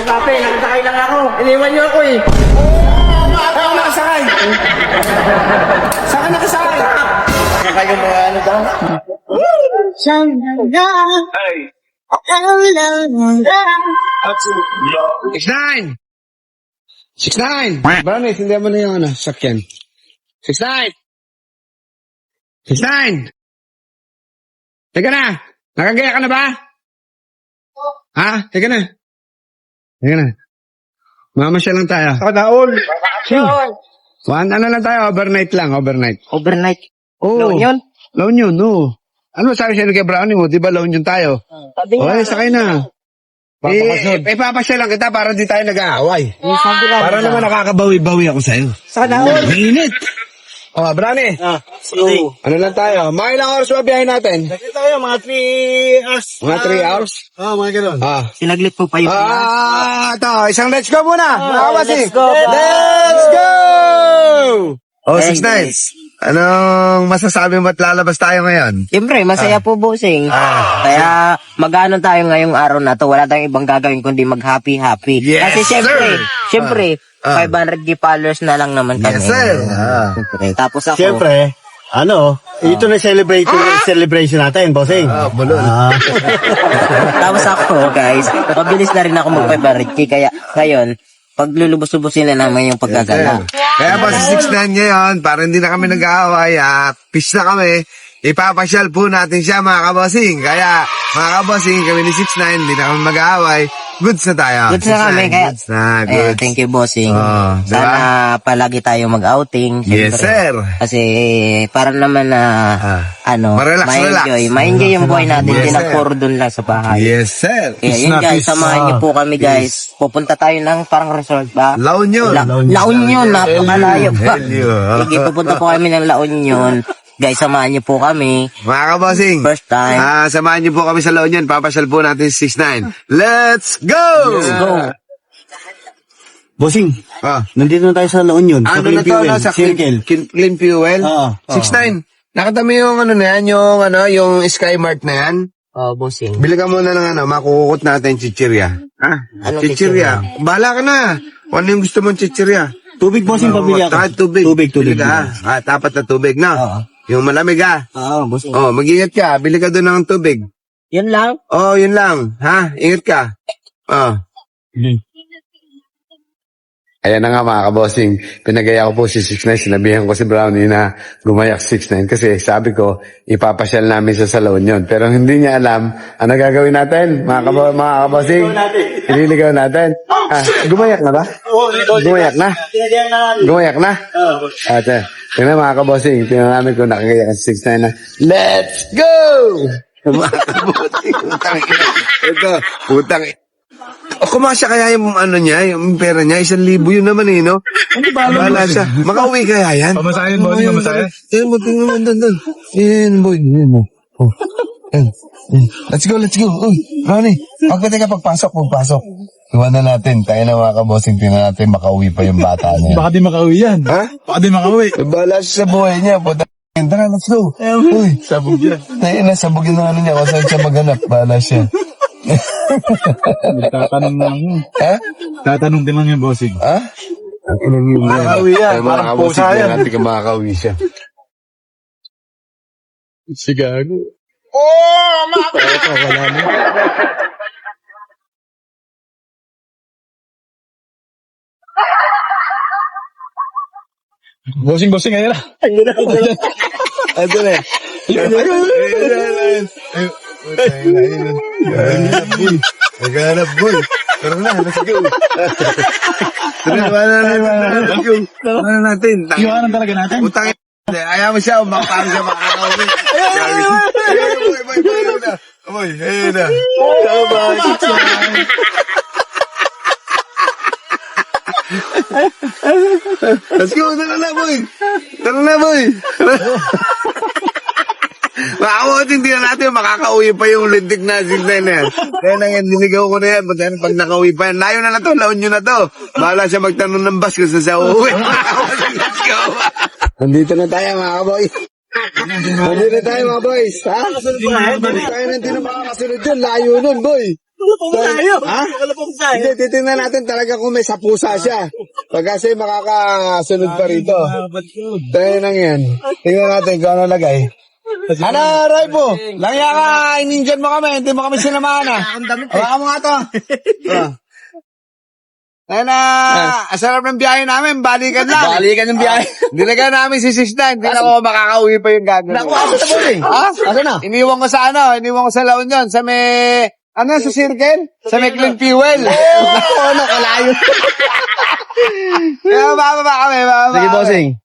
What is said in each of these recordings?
Papi, nakasakay lang ako. Iniwan niyo ako eh. Ako nakasakay. Saan ka nakasakay? Nakasakay yung mga ano daw. Six nine! 6'9". Brownie, hindi mo na yung ano, sakyan. 6'9". 6'9". Teka na! Nakagaya ka na ba? Ha? Teka na. Teka na. Mamasyal lang tayo. Ako na all. Ano lang tayo, overnight lang, overnight. Overnight. Oo. Noon yun? Loan yun, oo. Ano sabi siya kay Brownie mo? Di ba loan yun tayo? Sabi niya. Okay, sakay na. Papasyal lang kita para di tayo nag-aaway. Sabi lang. Para naman nakakabawi-bawi ako sa'yo. Sana all. Mainit! Oh, Brownie. So, Ano lang tayo? Mga ilang oras ba biyahe natin? Nakita tayo, mga 3 hours. Mga 3 hours? Mga ganun. sinaglit po pa yun. Ito. Isang let's go muna. let's go. Let's go! Oh, 6'9". Anong masasabi mo at lalabas tayo ngayon? Siyempre, masaya po, bossing. Kaya, mag-ano tayo ngayong araw na to. Wala tayong ibang gagawin kundi mag-happy-happy. Yes, Kasi siyempre, sir. 500 followers na lang naman kami. Yes, sir. Siyempre. Tapos ako, Siyempre, ito na celebration natin, bossing. tapos ako, guys, mabilis na rin ako mag-500k. Kaya, ngayon, paglulubos-lubusin na naman yung paggagala. Kaya po si 6'9" ngayon, para hindi na kami nag-aaway, peace na kami. Ipapasyal po natin siya mga kabosing. Kaya mga kabosing, kami ni 6'9", hindi na kami mag-aaway. Goods na tayo. Goods na kami. Kaya, Goods na, goods. thank you, bossing. Diba? Sana palagi tayo mag-outing. Yes, Siyempre. sir. Kasi, para naman na, Ma-relax, ma-enjoy yung buhay natin. Yes, Hindi na sir. puro dun lang sa bahay. Yes, sir. Kaya yun, guys, samahan niyo po kami, guys. Pupunta tayo ng parang resort ba? La Union. La Union, napakalayo pa. Helyo. Sige, pupunta po kami ng La Union. Guys, samahan niyo po kami. Mga kabosing. First time. Samahan niyo po kami sa La Union. Papasyal po natin si 6'9". Let's go! Let's go. Bossing, nandito na tayo sa La Union. Sa Ano Clean na to, Fuel, no? Sa Circle. Clean Fuel? Oo. 6'9". Nakita mo yung ano na yan, yung Skymart na yan? Oh, bossing. Bili ka muna ng makukukot natin chichirya. Anong Chichirya. Bahala ka na. Kung ano yung gusto mong chichirya. Tubig, bossing, pabili ako. Tubig. Tubig. Bili ka. Tapat na tubig na. Oo. Yung malamig Oo, bossing. Oh, mag-ingat ka. Bili ka doon ng tubig. Yan lang. Oh, yun lang. Ha? Ingat ka. Oh. Ayan na nga mga kabosing, pinagaya ko po si 6'9", sinabihan ko si Brownie na gumayak 6'9" kasi sabi ko, ipapasyal namin sa salon yun. Pero hindi niya alam, ano gagawin natin, mga kabosing? Ililigaw natin. Gumayak na ba? Gumayak na? Gumayak na? Ate, yun na mga kabosing, tingnan namin kung nakagayak si 6'9" na, let's go! Mga kabosing, ito, putang kumasya kaya yung ano niya, yung pera niya, 1,000 yun naman no? Bahala siya. Makauwi kaya yan? Pamasahin mo, pamasahin. Yan mo, tingnan mo, doon. Yan boy, yan mo. Oh. Yan. Let's go. Uy, Ronnie, pagpasok. Iwan na natin, tayo na mga kabosing, tingnan natin, makauwi pa yung bata na yan. Baka di makauwi yan. Ha? Baka di makauwi. Bahala siya sa buhay niya, puta. Tara, let's go. Uy, Sabog yan. tayo na, sabugin na ano niya, kung saan siya maghanap, bahala siya. Tatanong lang yun. Ha? Tatanong din lang yung bossing. Ha? Ang inang yung Makakauwi yan, parang pusa yan. Natin ka makakauwi siya. Si Gago. Bossing, ayun na. Ito na. Naghanap boy. Tara na, let's go. Tara natin. Iwanan talaga natin. Utang ayaw mo siya, paano siya makakauwi. Boy, ayun na. Let's go, tara na boy. Makakawat, hindi na natin makakauwi pa yung lintik na silay na yan. Kaya nang yan, niligaw ko na yan. Pag nakauwi pa yan, layo na to, laon nyo na to. Bahala siya magtanong ng bus kung saan siya uuwi. Let's go. Nandito na tayo mga kaboy. Nandito na tayo mga boys. Ha? Hindi tayo nandito na makakasunod dyan. Layo nun boy. Ha? Hindi, titingnan natin talaga kung may sapusa siya. Pag kasi makakasunod pa rito. Tayo nang yan. Tingnan natin kung ano lagay. Ano, Raipo? Langya ka, ininjan mo kami, hindi mo kami sinamahan ha. Hawakan mo nga to. Ayun na, ang sarap ng biyahe namin, balikan lang. Balikan ng biyahe. Nilagyan namin si 6'9", hindi na ako makakauwi pa yung gagawin. Naku, asa na bossing? Ha? Asa na? Iniwan ko sa La Union, sa may, sa circle? Sa may clean fuel. Oo, nakalayo. Kaya bababa kami. Sige, bossing.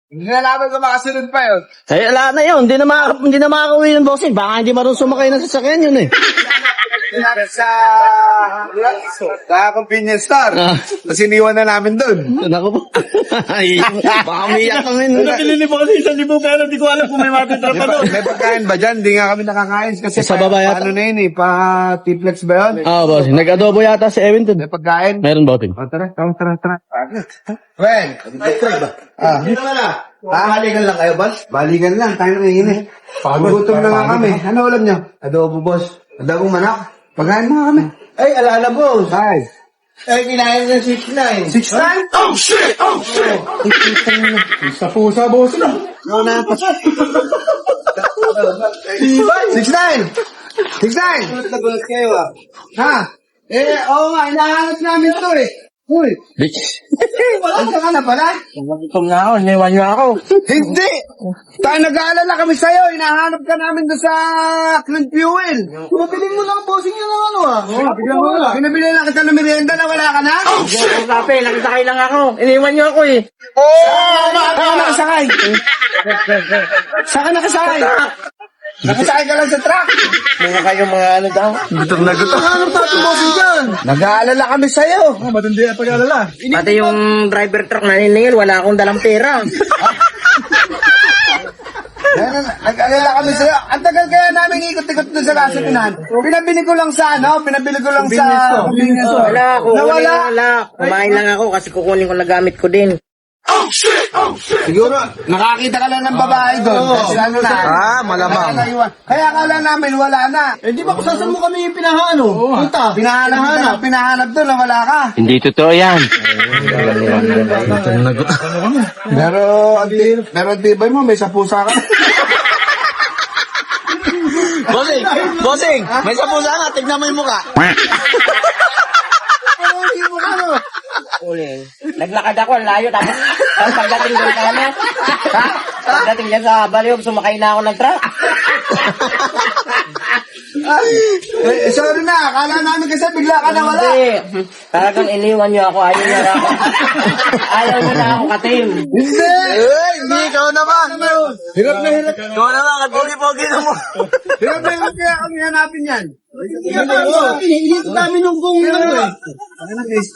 Hindi na namin kung makasunod pa yun. Eh, wala na yun. Hindi na makakauwi ng bossing. Baka hindi marunong sumakay ng sasakyan yun eh. Sa convenience store. Tapos iniwan na namin dun. Naku po. Ay, baka umiyak kami. Pinili mo kasi 1,000 pero di ko alam kung may matitra pa doon. May pagkain ba dyan? Di nga kami nakakain. Kasi Sa baba yata. Ano na yun eh, pa tiplex ba yun? Bossing. Nag-adobo yata si Evan dun. May pagkain. Meron bossing. O, tara. Well, dito na na. Balikan lang kayo, boss? Balikan lang. Tayo na ingin eh. Gutom na nga kami. Ano ulam nyo? Adobo, boss. Adobong manok. Pagkain mo kami. Ay, alala boss. Ay. Ay, kinain ng 6'9". 6'9"? Oh, shit! Sa pusa, boss na. No, na. 6'9"? 6'9"? Nagulat kayo ah. Ha? Oo nga. Inahanap namin to eh. Uy. Wala ka na pala? Gutom na ako. Iniwan niyo ako. Hindi! Tayo nag-aalala kami sa'yo. Hinahanap ka namin doon sa clean fuel. Mabiling mo lang bossing yan ng ano ah. Bigyan mo lang. Pinabili lang kita ng merienda na wala ka na? Kape, nakisakay lang ako. Iniwan niyo ako eh. Saan ka nakasakay? Saan ka nakasakay? Nakasakay ka lang sa truck. Mga kayong mga ano daw. Gutom na gutom. Anong tatong bossing dyan? Nag-aalala kami sa'yo. Matindi ang pag-alala. Pati yung driver truck na niningil, wala akong dalang pera. Nag-aalala kami sa'yo. Ang tagal kaya namin ikot-ikot doon sa gasolinan. Pinabili ko lang sa convenience store. Wala ako. Nawala. Wala. Kumain lang ako kasi kukunin ko na gamit ko din. Siguro, nakakita ka lang ng babae doon. Kasi ano na. malamang. Kaya akala namin wala na. Eh, di ba kung saan mo kami pinahano? Punta. Pinahanap doon na wala ka. Hindi totoo yan. Pero ang tibay mo, may sapusa ka. Bossing, may sapusa nga. Tignan mo yung mukha. Naglakad ako, ang layo. Tapos pagdating doon sa ano, pagdating dyan sa Baliog, sumakay na ako ng truck. Sorry na, akala namin kasi bigla ka na wala. Hindi. Talagang iniwan niyo ako. Ayaw niyo na ako. Ayaw niyo na ako katim. Hindi! Hindi, ikaw naman. Hirap na hirap. Ikaw naman, kag-pogi-pogi na mo. Hirap na hirap kaya kami hanapin yan. Hinihintay namin nung kung ano eh.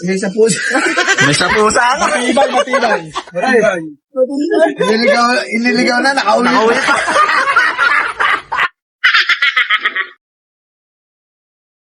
May sapusa. May sapusa nga. Matibay. Iniligaw na, nakauli pa.